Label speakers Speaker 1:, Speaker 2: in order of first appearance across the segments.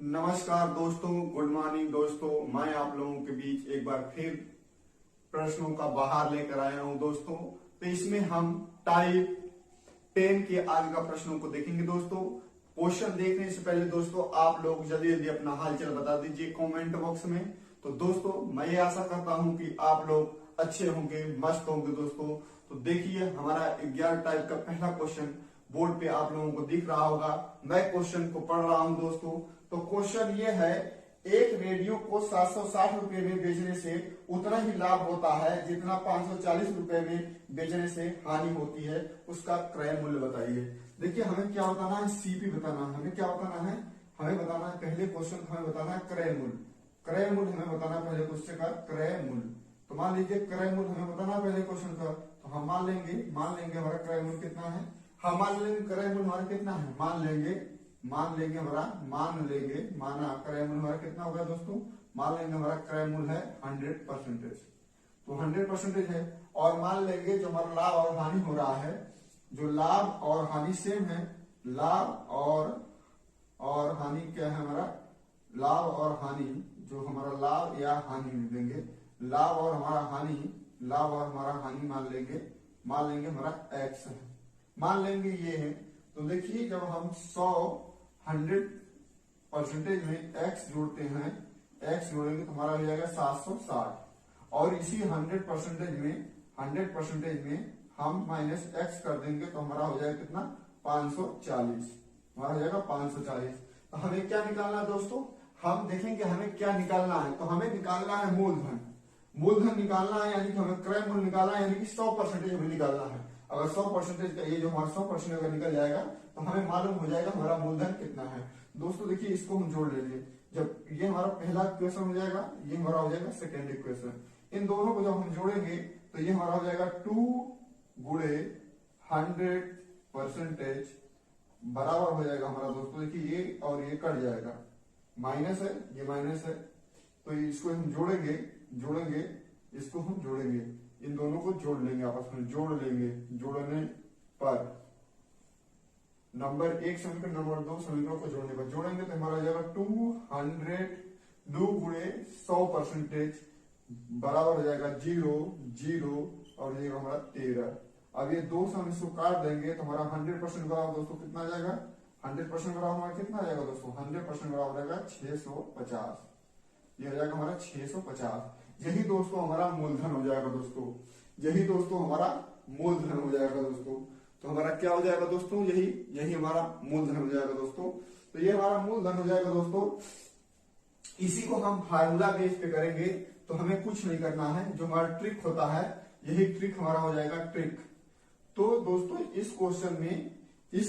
Speaker 1: नमस्कार दोस्तों, good morning दोस्तों। मैं आप लोगों के बीच एक बार फिर प्रश्नों का बहार लेकर आया हूं दोस्तों। तो इसमें हम टाइप 10 के आगे का प्रश्नों को देखेंगे दोस्तों। क्वेश्चन देखने से पहले दोस्तों आप लोग जल्दी जल्दी अपना हालचाल बता दीजिए कमेंट बॉक्स में। तो दोस्तों मैं ये आशा करता हूं कि आप लोग अच्छे होंगे, मस्त होंगे दोस्तों। तो देखिए हमारा 11 टाइप का पहला क्वेश्चन बोर्ड पे आप लोगों को दिख रहा होगा। मैं क्वेश्चन को पढ़ रहा हूं दोस्तों। तो क्वेश्चन ये है, एक रेडियो को 760 रुपए में बेचने से उतना ही लाभ होता है जितना 540 रुपए में बेचने से हानि होती है, उसका क्रय मूल्य बताइए। देखिए हमें क्या बताना है, सीपी बताना है। हमें क्या बताना है, हमें बताना है पहले क्वेश्चन हमें बताना है क्रय मूल्य। क्रय मूल्य हमें बताना है पहले क्वेश्चन का क्रय मूल्य। तो मान लीजिए क्रय मूल्य हमें बताना है पहले क्वेश्चन का। तो हम मान लेंगे हमारा क्रय मूल्य कितना है। हम मान लेंगे क्रय मूल्य हमारा कितना है, मान लेंगे माना क्रय मूल्य हमारा कितना होगा दोस्तों। मान लेंगे हमारा क्रय मूल्य है 100%। तो 100% है। और मान लेंगे जो हमारा लाभ और हानि हो रहा है, जो लाभ और हानि सेम है। लाभ और हानि क्या है हमारा, लाभ और हानि, जो हमारा लाभ या हानि देंगे, लाभ और हमारा हानि मान लेंगे हमारा एक्स है, मान लेंगे ये है। तो देखिए जब हम 100% में एक्स जोड़ते हैं, एक्स जोड़ेंगे तो हमारा हो जाएगा 760। और इसी 100% में हम माइनस एक्स कर देंगे तो हमारा हो जाएगा कितना, 540। हमारा हो जाएगा 540। तो हमें क्या निकालना है दोस्तों, हम देखेंगे हमें क्या निकालना है। तो हमें निकालना है मूलधन निकालना है, यानी कि हमें क्रय मूल्य निकालना है, यानी कि 100% हमें निकालना है। अगर 100% का ये जो हमारा 100% अगर निकल जाएगा तो हमें मालूम हो जाएगा हमारा मूलधन कितना है दोस्तों। देखिए इसको हम जोड़ लेंगे। जब ये हमारा पहला इक्वेशन हो जाएगा, ये हमारा हो जाएगा सेकेंड इक्वेशन। इन दोनों को जब हम जोड़ेंगे तो ये हमारा हो जाएगा 2 गुणे 100% बराबर हो जाएगा हमारा दोस्तों। देखिए ये और ये कट जाएगा, माइनस है, ये माइनस है। तो इसको हम जोड़ेंगे, इसको हम जोड़ेंगे, इन दोनों को जोड़ लेंगे, आपस में जोड़ लेंगे। जोड़ने पर नंबर 1 समीकरण नंबर 2 समीकरण को जोड़ने पर जोड़ेंगे तो हमारा जाएगा 2 गुणे 100% बराबर हो जाएगा 0 और ये हमारा 13। अब ये 2 से हम इसको काट देंगे तो हमारा 100% बराबर दोस्तों कितना जाएगा, 100% बराबर हमारा कितना जाएगा दोस्तों, 100% बराबर जाएगा 650। ये हो जाएगा हमारा 650। यही दोस्तों हमारा मूलधन हो जाएगा दोस्तों, यही दोस्तों हमारा मूलधन हो जाएगा दोस्तों। तो हमारा क्या हो जाएगा दोस्तों, यही हमारा मूलधन हो जाएगा दोस्तों। तो ये हमारा मूलधन हो जाएगा दोस्तों। इसी को हम फार्मूला बेस पे करेंगे तो हमें कुछ नहीं करना है, जो हमारा ट्रिक होता है यही ट्रिक हमारा हो जाएगा ट्रिक। तो दोस्तों इस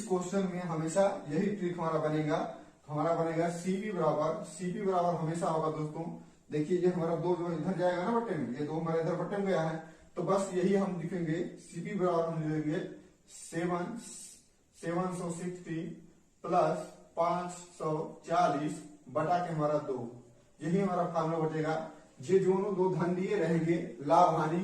Speaker 1: क्वेश्चन में हमेशा यही ट्रिक हमारा बनेगा। तो हमारा बनेगा सीपी बराबर हमेशा होगा दोस्तों। देखिए ये हमारा 2 जो इधर जाएगा ना बट्टे में, ये 2 हमारे इधर बट्टे में गया है। तो बस यही हम लिखेंगे, सीपी बराबर हम लिखेंगे 760 प्लस 540 बटा के हमारा 2। यही हमारा फार्मूला बचेगा। ये दोनों 2 धन दिए रहेंगे, लाभ हानि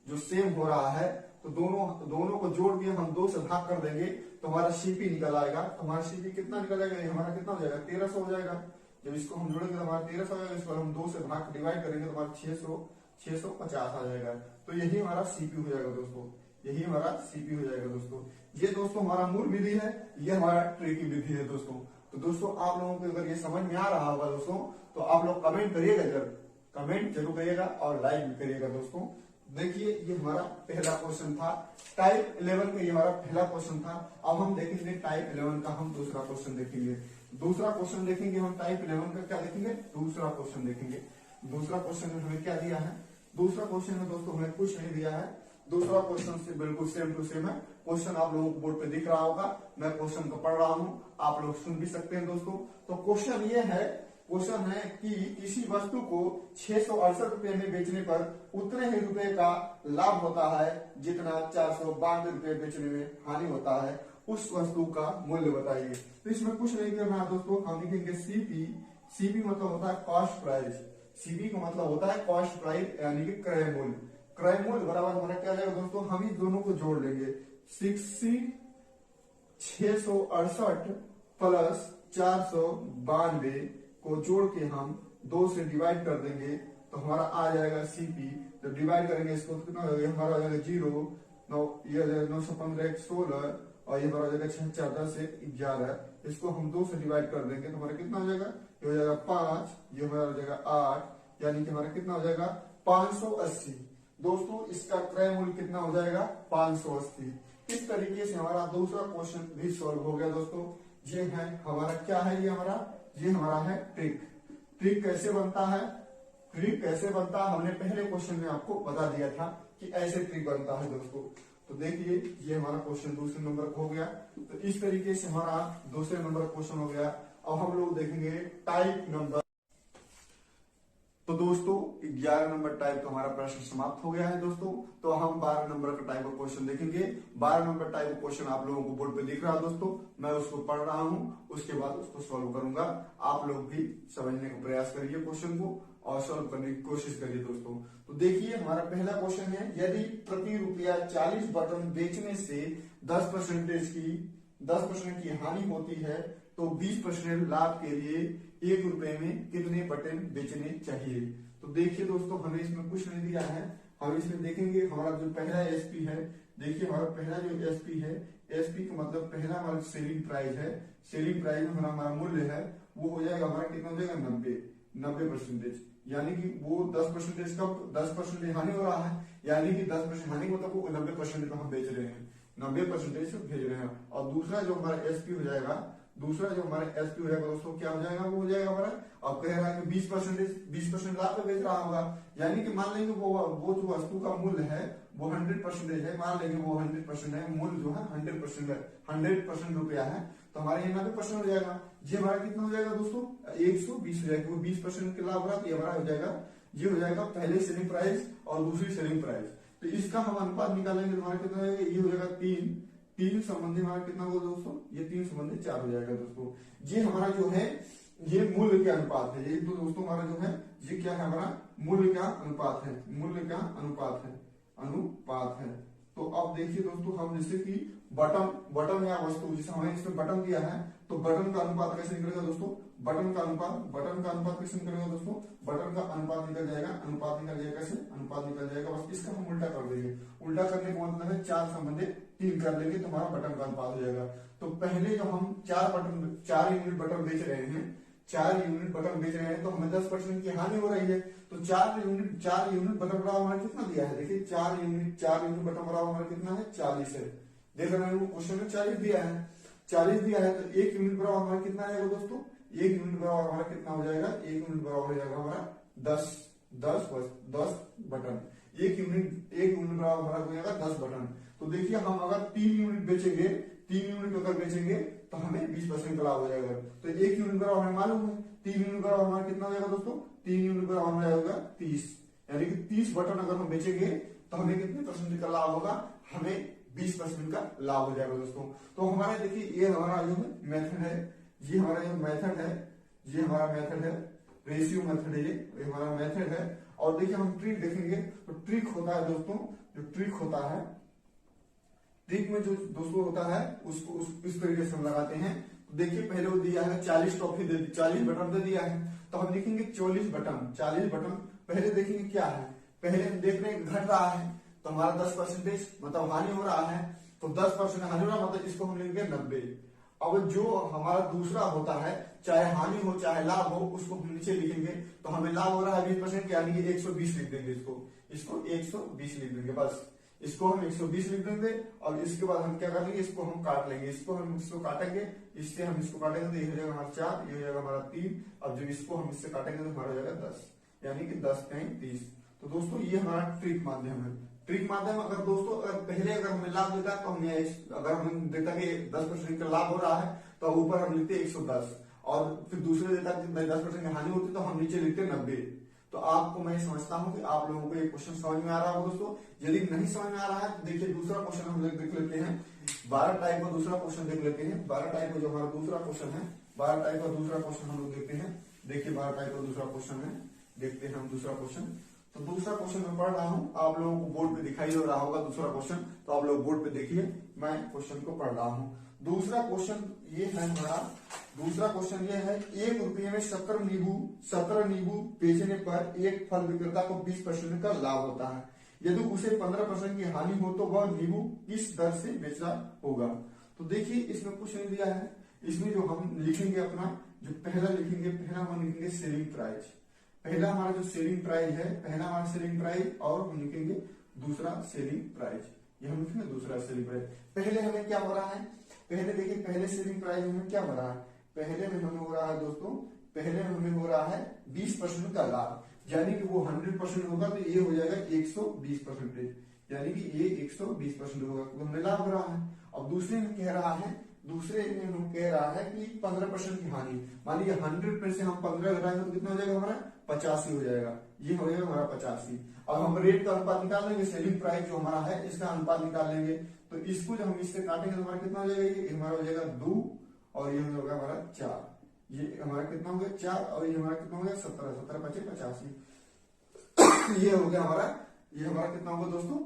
Speaker 1: जो सेम हो रहा है, तो दोनों को जोड़ दिए हम 2 से भाग कर देंगे तो हमारा सीपी निकल आएगा। तो हमारा सीपी कितना निकल जाएगा, हमारा कितना हो जाएगा, 1300 हो जाएगा। जब इसको हम जोड़ेंगे तो हमारा 1300 हो जाएगा। इसको हम 2 से भाग डिवाइड करेंगे तो हमारा 650 आ जाएगा। तो यही हमारा सीपी हो जाएगा दोस्तों, यही हमारा सीपी हो जाएगा दोस्तों। ये दोस्तों हमारा मूल विधि है, ये हमारा ट्रिक की विधि है दोस्तों। तो दोस्तों आप लोगों को अगर ये समझ में आ रहा होगा दोस्तों तो आप लोग कमेंट जरूर करिएगा और लाइक भी करिएगा दोस्तों। देखिए ये हमारा पहला क्वेश्चन था, टाइप 11 का ये हमारा पहला क्वेश्चन था। अब हम देखेंगे टाइप 11 का हम दूसरा क्वेश्चन देखेंगे। हम टाइप 11 का क्या देखेंगे, दूसरा क्वेश्चन देखेंगे। दूसरा क्वेश्चन में हमें क्या दिया है, दूसरा क्वेश्चन में दोस्तों हमें कुछ नहीं दिया है। दूसरा क्वेश्चन से बिल्कुल सेम टू सेम है। क्वेश्चन आप लोगों को बोर्ड पे दिख रहा होगा, मैं क्वेश्चन को पढ़ रहा हूँ, आप लोग सुन भी सकते हैं दोस्तों। तो क्वेश्चन है कि किसी वस्तु को 668 रुपए में बेचने पर उतने ही रुपए का लाभ होता है जितना 492 रुपए बेचने में हानि होता है, उस वस्तु का मूल्य बताइए। तो इसमें कुछ नहीं करना है दोस्तों, हम लिखेंगे सीपी मतलब होता है कॉस्ट प्राइस। सीपी का मतलब होता है कॉस्ट प्राइस यानी कि क्रय मूल्य। क्रय मूल्य बराबर हमारा क्या जाएगा दोस्तों, हम इस दोनों को जोड़ लेंगे। 668 प्लस 492 को जोड़ के हम 2 से डिवाइड कर देंगे तो हमारा आ जाएगा सीपी। जब डिवाइड करेंगे इसको तो कितना हो जाएगा, हमारा हो जाएगा 0, 9 ये 915 1 16 और ये हमारा हो जाएगा 6 4 10 1 11। इसको हम 2 से डिवाइड कर देंगे तो हमारा कितना हो जाएगा, ये हो जाएगा 5, ये हमारा हो जाएगा 8, यानी कि हमारा कितना हो जाएगा 580। दोस्तों इसका क्रय मूल्य कितना हो जाएगा 580। इस तरीके से हमारा दूसरा क्वेश्चन भी सॉल्व हो गया दोस्तों। ये है हमारा क्या है, ये हमारा है ट्रिक। ट्रिक कैसे बनता है, ट्रिक कैसे बनता है हमने पहले क्वेश्चन में आपको बता दिया था कि ऐसे ट्रिक बनता है दोस्तों। तो देखिए ये हमारा क्वेश्चन दूसरे नंबर का हो गया। तो इस तरीके से हमारा दूसरे नंबर क्वेश्चन हो गया। अब हम लोग देखेंगे टाइप नंबर। तो दोस्तों 11 नंबर टाइप का हमारा प्रश्न समाप्त हो गया है दोस्तों। तो हम 12 नंबर का टाइप का क्वेश्चन देखेंगे। 12 नंबर टाइप का क्वेश्चन आप लोगों को बोर्ड पे दिख रहा है दोस्तों, मैं उसको पढ़ रहा हूँ, उसके बाद उसको सॉल्व करूंगा। आप लोग भी समझने का प्रयास करिए क्वेश्चन को और सॉल्व करने की कोशिश करिए दोस्तों। तो देखिए हमारा पहला क्वेश्चन है, यदि प्रति रुपया 40 बटन बेचने से 10% की हानि होती है तो 20% लाभ के लिए 1 रुपए में कितने बटन बेचने चाहिए। तो देखिए दोस्तों हमें इसमें कुछ नहीं दिया है, हम इसमें देखेंगे हमारा जो पहला एसपी है। देखिए हमारा पहला जो एसपी है, एसपी का मतलब पहला हमारा सेलिंग प्राइस है। सेलिंग प्राइस में हमारा मूल्य है वो हो जाएगा हमारा कितना हो जाएगा 90%, यानी कि वो 10% का 10% हानि हो रहा है, यानी कि 10% हानि मतलब वो 90% का हम बेच रहे हैं, 90% भेज रहे हैं। और दूसरा जो हमारा एसपी हो जाएगा, दूसरा जो हमारा एसपी हो जाएगा दोस्तों क्या हो जाएगा, वो हो जाएगा हमारा अब कह रहा है कि 20% लाभ पे बेच रहा होगा, यानी कि मान लेंगे वो जो वस्तु का मूल्य है वो 100% है, मान लेंगे वो 100% है, मूल्य जो है 100% है, 100% रुपया है, तो हमारे यहाँ 90% हो जाएगा। ये हमारा कितना हो जाएगा दोस्तों 120 हो जाएगा, वो 20% के लाभ रहा तो ये हमारा हो जाएगा, ये हो जाएगा पहले सेलिंग प्राइस और दूसरी सेलिंग प्राइस। तो इसका हम अनुपात निकालेंगे तो हमारा कितना हो जाएगा, ये हो जाएगा 3 संबंधी हमारा कितना होगा दोस्तों, ये 3 संबंधी 4 हो जाएगा दोस्तों। ये हमारा जो है ये मूल्य का अनुपात है, ये तो दोस्तों हमारा जो है ये क्या है, हमारा मूल्य का अनुपात है, मूल्य का अनुपात है। तो अब देखिए दोस्तों हम जैसे कि बटन या वस्तु, जैसे हमें इसमें बटन दिया है तो बटन का अनुपात कैसे निकलेगा दोस्तों, बटन का अनुपात कैसे निकलेगा दोस्तों, बटन का अनुपात निकल जाएगा, कैसे अनुपात निकल जाएगा, बस इसका हम उल्टा कर देंगे। उल्टा करने का मतलब है 4 संबंधी 3 कर लेंगे तो हमारा बटन का अनुपात हो जाएगा। तो पहले जो हम 4 यूनिट बटन बेच रहे हैं, 4 यूनिट बटन बेच रहे हैं तो हमें 10% की हानि हो रही है। तो 4 यूनिट बटन बराबर हमारा कितना दिया है, देखिए 4 यूनिट बटन बराबर हमारा कितना है 40 है। देख रहे हैं क्वेश्चन में 40 दिया है, 40 दिया है तो 1 यूनिट बराबर हमारा कितना आएगा दोस्तों, 1 यूनिट बराबर हमारा कितना हो जाएगा, 1 यूनिट बराबर हो जाएगा हमारा 10 बटन। 1 यूनिट बराबर हमारा हो जाएगा 10 बटन। तो देखिए हम अगर 3 यूनिट बेचेंगे, 3 यूनिट अगर बेचेंगे तो हमें 20% का लाभ हो जाएगा। तो 1 यूनिट बराबर हमें मालूम है, 3 यूनिट बराबर हमारा कितना हो जाएगा दोस्तों, 3 यूनिट बराबर हो जाएगा 30, यानी कि 30 बटन अगर हम बेचेंगे तो हमें कितने परसेंट का लाभ होगा, हमें 20% का लाभ हो जाएगा दोस्तों। तो हमारा देखिए ये हमारा जो मेथड है, ये हमारा जो मेथड है, ये हमारा मेथड है, रेशियो मेथड है, ये हमारा मेथड है। और देखिए हम ट्रिक देखेंगे तो ट्रिक होता है दोस्तों, जो ट्रिक होता है, ट्रिक में जो दोस्तों होता है उसको इस तरीके से हम लगाते हैं। तो देखिए पहले वो दिया है 40 टॉफी दे, 40 बटन दे दिया है, तो हम लिखेंगे 40 बटन। पहले देखेंगे क्या है, पहले हम देख रहे हैं घट रहा है तो हमारा 10% मतलब हानि हो रहा है, तो 10% हानि हो रहा मतलब इसको हम लिखेंगे 90। अब जो हमारा दूसरा होता है चाहे हानि हो चाहे लाभ हो उसको हम नीचे लिखेंगे, तो हमें लाभ हो रहा है 20% यानी कि 120 लिख देंगे, इसको 120 लिख देंगे, बस इसको हम 120 लिख देंगे। और इसके बाद हम क्या कर लेंगे, इसको हम काट लेंगे, इसको काटेंगे, इससे हम इसको काटेंगे तो ये हो जाएगा हमारा 4, ये हो जाएगा हमारा 3। अब जब इसको हम इससे काटेंगे तो हमारा हो जाएगा 10, यानी कि 10 टाइम 30। तो दोस्तों ये हमारा ट्रिक माध्यम है। ट्रिक माध्यम अगर दोस्तों पहले अगर हमें लाभ देता तो हम अगर हमें देता कि 10% का लाभ हो रहा है तो ऊपर हम लिखते 110, और फिर दूसरे देता कि 10% की हानि होती तो हम नीचे लिखते 90। तो आपको मैं समझता हूं कि आप लोगों को ये क्वेश्चन समझ में आ रहा होगा दोस्तों। यदि नहीं समझ में आ रहा है तो देखिए दूसरा क्वेश्चन हम लोग देख लेते हैं, 12 टाइप का दूसरा क्वेश्चन देख लेते हैं। 12 टाइप का जो हमारा दूसरा क्वेश्चन है, 12 टाइप का दूसरा क्वेश्चन हम लोग देखते हैं। देखिए 12 टाइप का दूसरा क्वेश्चन है, देखते हैं हम दूसरा क्वेश्चन। तो दूसरा क्वेश्चन मैं पढ़ रहा हूँ, आप लोगों को बोर्ड पे दिखाई दे रहा होगा दूसरा क्वेश्चन, तो आप लोग बोर्ड पे देखिए, मैं क्वेश्चन को पढ़ रहा हूँ। दूसरा क्वेश्चन ये है हमारा, दूसरा क्वेश्चन ये है 1 रुपये में 17 नींबू बेचने पर एक फल विक्रेता को 20% का लाभ होता है। यदि उसे 15% की हानि हो तो वह नींबू किस दर से बेचा होगा। तो देखिए इसमें कुछ नहीं दिया है, इसमें जो हम लिखेंगे अपना जो पहला लिखेंगे, पहला हम लिखेंगे सेलिंग प्राइस। पहला हमारा जो सेलिंग प्राइस है, पहला हमारा सेलिंग प्राइस, और हम लिखेंगे दूसरा सेलिंग प्राइस, ये हम लिखेंगे दूसरा सेलिंग प्राइस। पहले हमें क्या हो रहा है, पहले देखिए पहले सेलिंग प्राइस हमें क्या हो रहा है, पहले में हमें हो रहा है दोस्तों, पहले में हमें हो रहा है 20% का लाभ, यानी कि वो 100% होगा तो ये हो जाएगा 120%, यानी कि ये 120% होगा क्योंकि हमें लाभ हो रहा है। अब दूसरे में कह रहा है, दूसरे में हम कह रहा है कि 15% की हानि, मान लीजिए 100 में से हम 15 घटाएंगे तो कितना हो जाएगा हमारा 85 हो जाएगा, ये हो जाएगा हमारा 85। अब हम रेट का अनुपात निकाल लेंगे, सेलिंग प्राइस जो हमारा है इसका अनुपात निकाल लेंगे, तो इसको जब हम इससे काटेंगे तो हमारा कितना हो जाएगा, ये हमारा हो जाएगा 2 और ये होगा हमारा 4, ये हमारा कितना हो गया 4 और ये हमारा कितना हो गया 17, 17 × 5 = 85। ये हो गया हमारा, ये हमारा कितना होगा दोस्तों,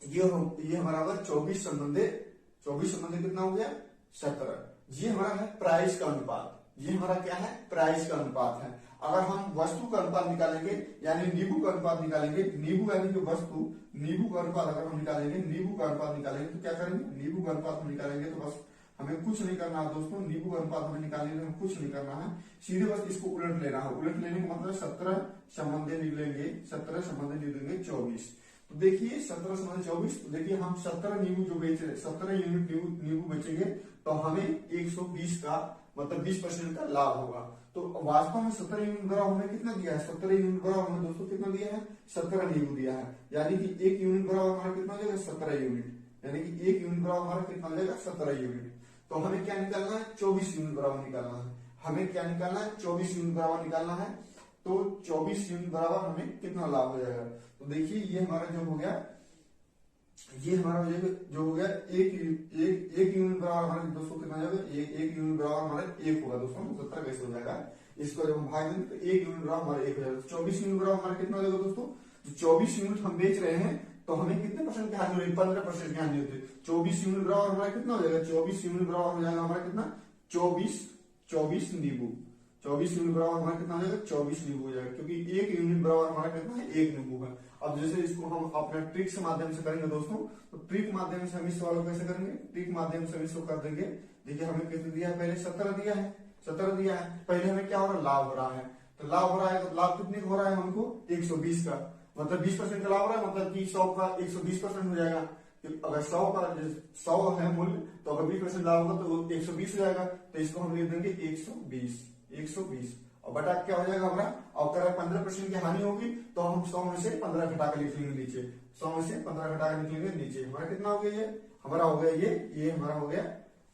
Speaker 1: ये हमारा होगा 24 संबंधित कितना हो गया 17। ये हमारा है प्राइस का अनुपात, ये हमारा क्या है प्राइस का अनुपात है। अगर हम वस्तु का अनुपात निकालेंगे यानी नींबू का अनुपात निकालेंगे, नींबू यानी कि वस्तु, नींबू का अनुपात अगर हम निकालेंगे, नींबू का अनुपात निकालेंगे तो क्या करेंगे, नींबू का अनुपात हम निकालेंगे तो बस हमें कुछ नहीं करना है दोस्तों, नींबू का अनुपात हमें निकालने में कुछ नहीं करना है, सीधे बस इसको उलट लेना है। उलट लेने का मतलब 17 संबंधी निकलेंगे, 17 संबंधी निकलेंगे 24। तो देखिए 17 संबंधी 24, तो देखिए हम 17 नींबू जो बेच रहे, 17 यूनिट नींबू बेचेंगे तो हमें 120 का मतलब 20% का लाभ होगा। तो वास्तव में 17 यूनिट बराबर हमें कितना दिया है, 17 यूनिट बराबर हमें दोस्तों कितना दिया है, 17 नींबू दिया है, यानी कि 1 यूनिट बराबर हमारा कितना हो जाएगा 17 यूनिट, यानी कि 1 यूनिट बराबर हमारा कितना हो जाएगा 17 यूनिट। तो हमें क्या निकालना है, 24 यूनिट बराबर निकालना है, हमें क्या निकालना है 24 यूनिट बराबर निकालना है। तो 24 यूनिट बराबर हमें कितना लाभ हो जाएगा, तो देखिए ये हमारा जो हो गया, ये हमारा हो जाएगा जो हो गया एक यूनिट बराबर हमारा दोस्तों कितना हो जाएगा, एक यूनिट बराबर हमारा 1 होगा दोस्तों, 17 कैसे हो जाएगा, इसको जब हम भाग देंगे तो 1 यूनिट बराबर हमारा 1 हो जाएगा। 24 यूनिट बराबर हमारा कितना हो जाएगा दोस्तों, जो 24 यूनिट हम बेच रहे हैं तो हमें कितने परसेंट की हानि हो रही है, 15% की हानि होती है। 24 यूनिट बराबर हमारा कितना हो जाएगा, 24 यूनिट बराबर हो जाएगा हमारा कितना 24 नींबू, 24 यूनिट बराबर हमारा कितना हो जाएगा 24 नींबू हो जाएगा, क्योंकि 1 यूनिट बराबर हमारा कितना है 1 नींबू है। अब जैसे इसको हम अपने ट्रिक के माध्यम से करेंगे दोस्तों, तो ट्रिक माध्यम से हम इस सवाल को कैसे करेंगे, ट्रिक माध्यम से हम इसको कर देंगे। देखिए हमें कितना दिया है, पहले 17 दिया है, 17 दिया है, पहले हमें क्या हो रहा है लाभ हो रहा है, तो लाभ हो रहा है, तो लाभ कितने का हो रहा है हमको 120 का, मतलब 20% का लाभ हो रहा है, मतलब कि 100 का 120% हो जाएगा। अगर 100 का 100 है मूल्य तो अगर 20% लाभ होगा तो 120 हो जाएगा, तो इसको हम लिख देंगे 120 और बटा क्या हो जाएगा हमारा, और अगर 15% की हानि होगी तो हम 100 में से 15 घटा कर लिख लेंगे नीचे, 100 में से 15 घटा कर लिख लेंगे नीचे। हमारा कितना हो गया, ये हमारा हो गया ये हमारा हो गया,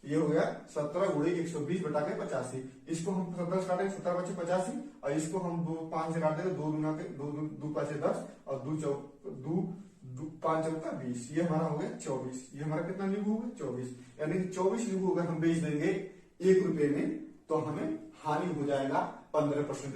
Speaker 1: ये हो गया 17 × 120 बटा के 85। इसको हम 17 से काटेंगे 17 × 85 और इसको हम 5 से काट देंगे, 2 दूना के 2 5 10 और 2 5 चौका 20, ये हमारा हो गया 24। ये हमारा कितना नींबू हो गया 24, यानी कि 24 नींबू अगर हम बेच देंगे 1 रुपए में तो हमें हानि हो जाएगा 15%।